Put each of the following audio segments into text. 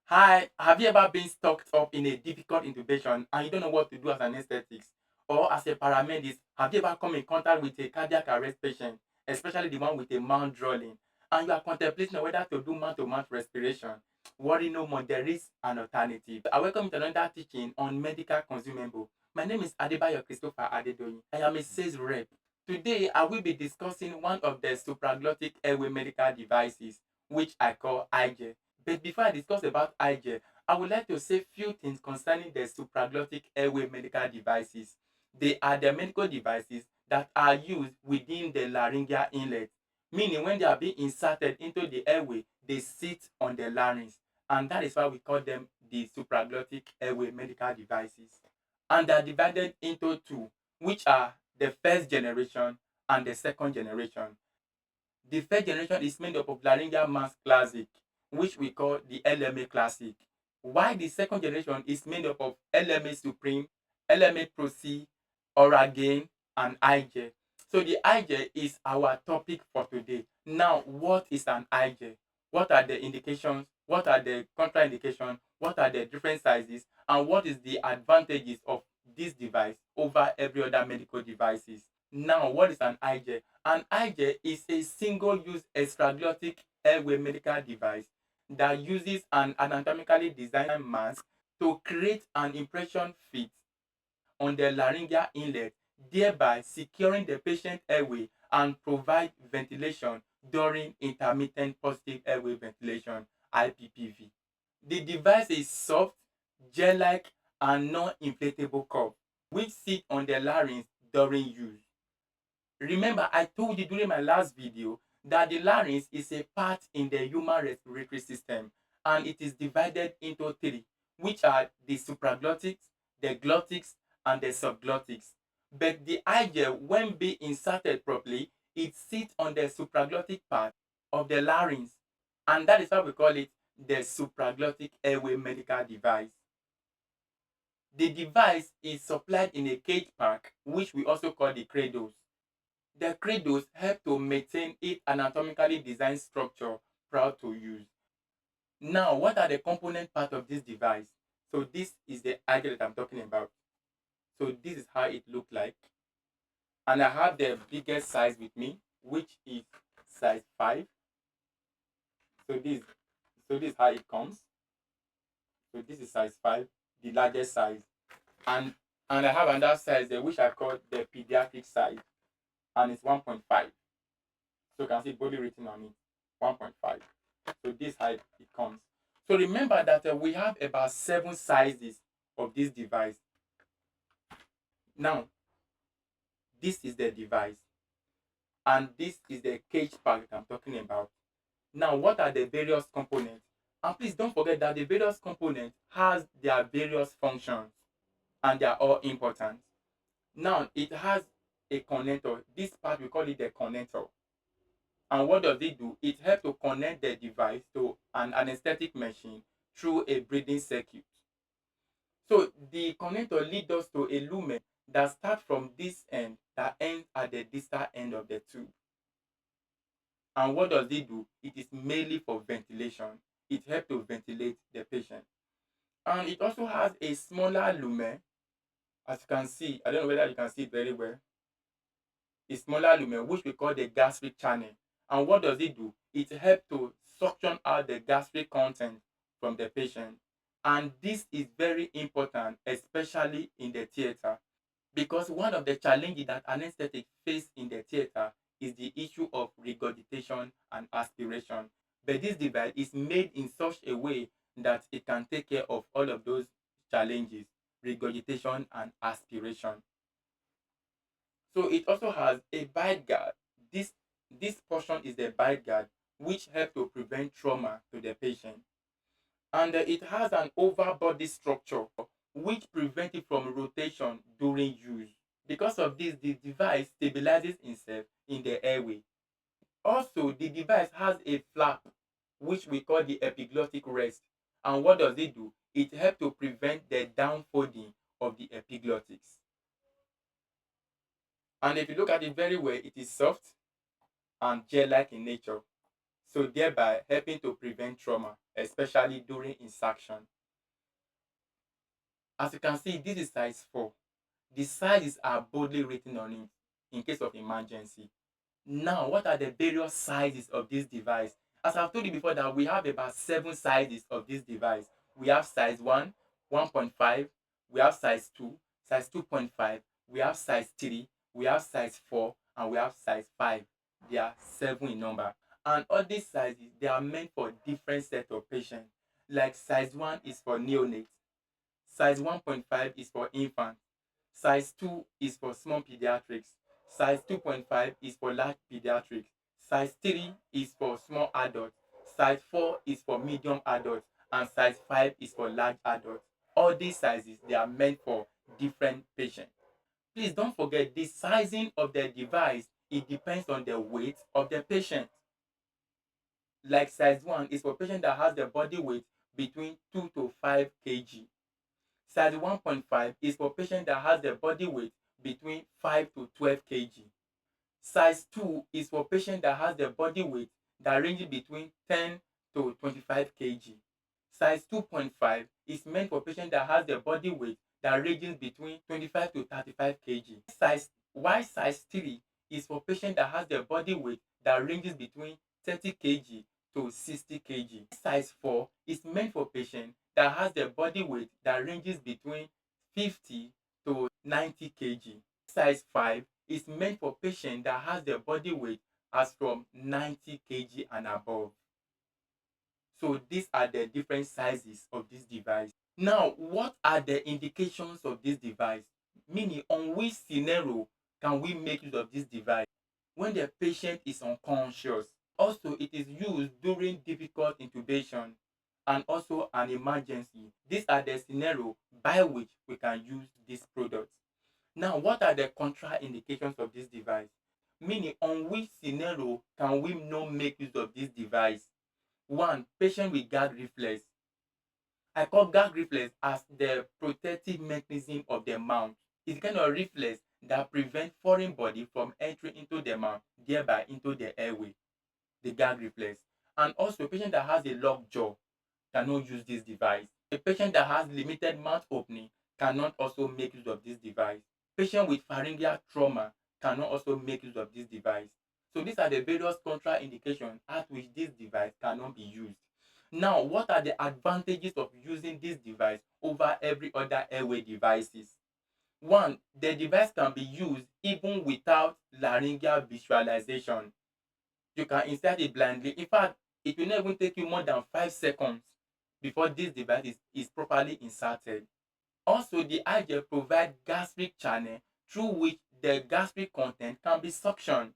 Hi, have you ever been stuck up in a difficult intubation and you don't know what to do as an anesthetics? Or as a paramedic, have you ever come in contact with a cardiac arrest patient, especially the one with a mouth drawing, and you are contemplating on whether to do mouth-to-mouth respiration? Worry no more, there is an alternative. I welcome you to another teaching on medical consumable. My name is Adebayo Christopher Adedoyin. I am a sales rep. Today, I will be discussing one of the supraglottic airway medical devices, which I call Igel. But before I discuss about Igel, I would like to say few things concerning the supraglottic airway medical devices. They are the medical devices that are used within the laryngeal inlet, meaning when they are being inserted into the airway, they sit on the larynx, and that is why we call them the supraglottic airway medical devices. And they are divided into two, which are the first generation and the second generation. The first generation is made up of laryngeal mask classic, which we call the LMA classic. While the second generation is made up of LMA Supreme, LMA Pro C, Oragain, and IGE. So the IGE is our topic for today. Now, what is an IGE? What are the indications? What are the contraindications? What are the different sizes? And what is the advantages of this device over every other medical devices? Now, what is an IGE? An IGE is a single-use extraglottic airway medical device that uses an anatomically designed mask to create an impression fit on the laryngeal inlet, thereby securing the patient airway and provide ventilation during intermittent positive airway ventilation (IPPV). The device is soft, gel-like, and non-inflatable cup which sit on the larynx during use. Remember, I told you during my last video that the larynx is a part in the human respiratory system and it is divided into three, which are the supraglottics, the glottics, and the subglottics. But the igel, when being inserted properly, it sits on the supraglottic part of the larynx, and that is why we call it the supraglottic airway medical device. The device is supplied in a cage pack, which we also call the cradles. The cradles help to maintain its anatomically designed structure prior to use. Now, what are the component part of this device? So this is the idea that I'm talking about. So this is how it looks like. And I have the biggest size with me, which is size 5. So this is how it comes. So this is size 5, the largest size. And I have another size there, which I call the pediatric size, and it's 1.5. So you can see body written on it, 1.5. So this height it comes. So remember that we have about 7 sizes of this device. Now, this is the device, and this is the cage pack that I'm talking about. Now, what are the various components? And please don't forget that the various components has their various functions, and they are all important. Now, it has a connector. This part we call it the connector. And what does it do? It helps to connect the device to an anesthetic machine through a breathing circuit. So the connector leads us to a lumen that starts from this end that ends at the distal end of the tube. And what does it do? It is mainly for ventilation. It helps to ventilate the patient. And it also has a smaller lumen, as you can see. I don't know whether you can see it very well. A smaller lumen, which we call the gastric channel. And what does it do? It helps to suction out the gastric content from the patient. And this is very important, especially in the theater, because one of the challenges that anesthetics face in the theater is the issue of regurgitation and aspiration. But this device is made in such a way that it can take care of all of those challenges, regurgitation and aspiration. So it also has a bite guard. This portion is the bite guard, which helps to prevent trauma to the patient. And it has an over body structure which prevents it from rotation during use. Because of this, the device stabilizes itself in the airway. Also, the device has a flap which we call the epiglottic rest. And what does it do? It helps to prevent the downfolding of the epiglottics. And if you look at it very well, it is soft and gel-like in nature. so thereby helping to prevent trauma, especially during insertion. As you can see, this is size 4. The sizes are boldly written on it in case of emergency. Now, what are the various sizes of this device? As I've told you before that we have about 7 sizes of this device. We have size 1, 1.5, we have size 2, size 2.5, we have size 3, we have size 4, and we have size 5. They are 7 in number. And all these sizes, they are meant for different set of patients. Like size 1 is for neonates, size 1.5 is for infants, size 2 is for small pediatrics, size 2.5 is for large pediatrics, size 3 is for small adults, size 4 is for medium adults, and size 5 is for large adults. All these sizes, they are meant for different patients. Please don't forget the sizing of the device, it depends on the weight of the patient. Like size 1 is for patient that has the body weight between 2 to 5 kg. Size 1.5 is for patient that has the body weight between 5 to 12 kg. Size 2 is for patient that has the body weight that ranges between 10 to 25 kg. Size 2.5 is meant for patient that has the body weight that ranges between 25 to 35 kg. While size 3 is for patient that has the body weight that ranges between 30 kg to 60 kg. Size 4 is meant for patient that has the body weight that ranges between 50 to 90 kg. Size 5 is meant for patient that has the body weight as from 90 kg and above. So these are the different sizes of this device. Now, what are the indications of this device? Meaning, on which scenario can we make use of this device? When the patient is unconscious. Also, it is used during difficult intubation and also an emergency. These are the scenarios by which we can use this product. Now, what are the contraindications of this device? Meaning, on which scenario can we not make use of this device? 1. Patient with gag reflex. I call gag reflex as the protective mechanism of the mouth. It's kind of reflex that prevents foreign body from entering into the mouth, thereby into the airway, the gag reflex. And also, a patient that has a locked jaw cannot use this device. A patient that has limited mouth opening cannot also make use of this device. Patient with pharyngeal trauma cannot also make use of this device. So these are the various contraindications at which this device cannot be used. Now, what are the advantages of using this device over every other airway devices? 1. The device can be used even without laryngeal visualization. You can insert it blindly. In fact, it will not even take you more than 5 seconds before this device is properly inserted. Also, the Igel provides gastric channel through which the gastric content can be suctioned.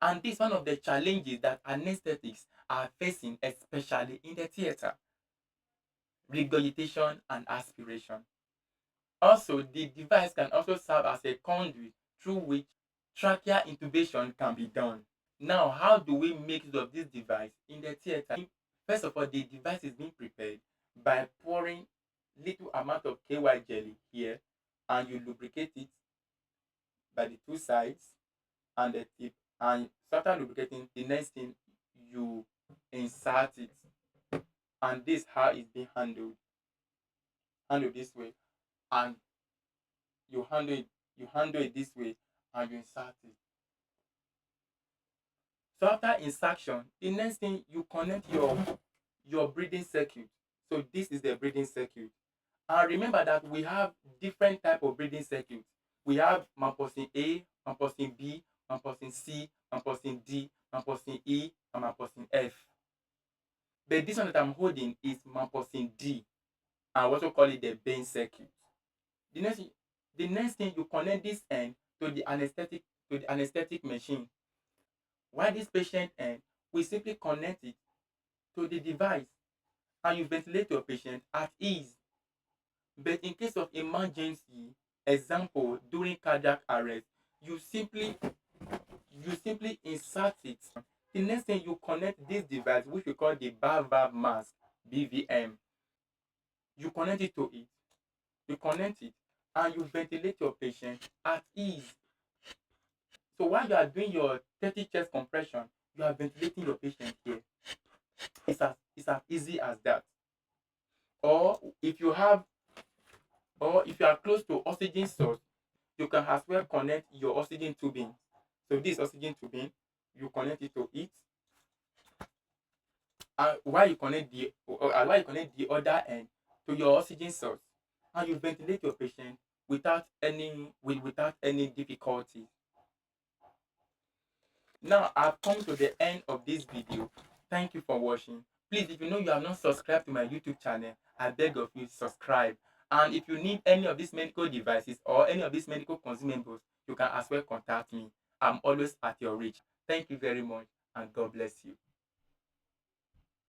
And this is one of the challenges that anesthetics are facing, especially in the theater. Regurgitation and aspiration. Also, the device can also serve as a conduit through which tracheal intubation can be done. Now, how do we make use of this device in the theater? First of all, the device is being prepared by pouring little amount of KY jelly here, and you lubricate it by the 2 sides and the tip. And after lubricating, the next thing you insert it, and this how it's being handled. Handle this way, and you handle it this way, and you insert it. So after insertion, the next thing you connect your breathing circuit. So this is the breathing circuit. And remember that we have different type of breathing circuits. We have Mamposin A, Mamposin B, Mamposin C, Mamposin D, Mamposin E, and Mamposin F. But this one that I'm holding is Mamposin D, and we also call it the Bain circuit. The next thing you connect this end to the anesthetic machine. While this patient end, we simply connect it to the device, and you ventilate your patient at ease. But in case of emergency, example during cardiac arrest, you simply insert it. The next thing you connect this device, which we call the bar valve mask, BVM. You connect it to it. You connect it, and you ventilate your patient at ease. So while you are doing your 30 chest compression, you are ventilating your patient here. It's as easy as that. Or if you have, or if you are close to oxygen source, you can as well connect your oxygen tubing. So this oxygen tubing, you connect it to it, and while you connect the other end to your oxygen source, and you ventilate your patient without any difficulty. Now I've come to the end of this video. Thank you for watching. Please, if you know you have not subscribed to my YouTube channel, I beg of you, subscribe. And if you need any of these medical devices or any of these medical consumables, you can as well contact me. I'm always at your reach. Thank you very much, and God bless you.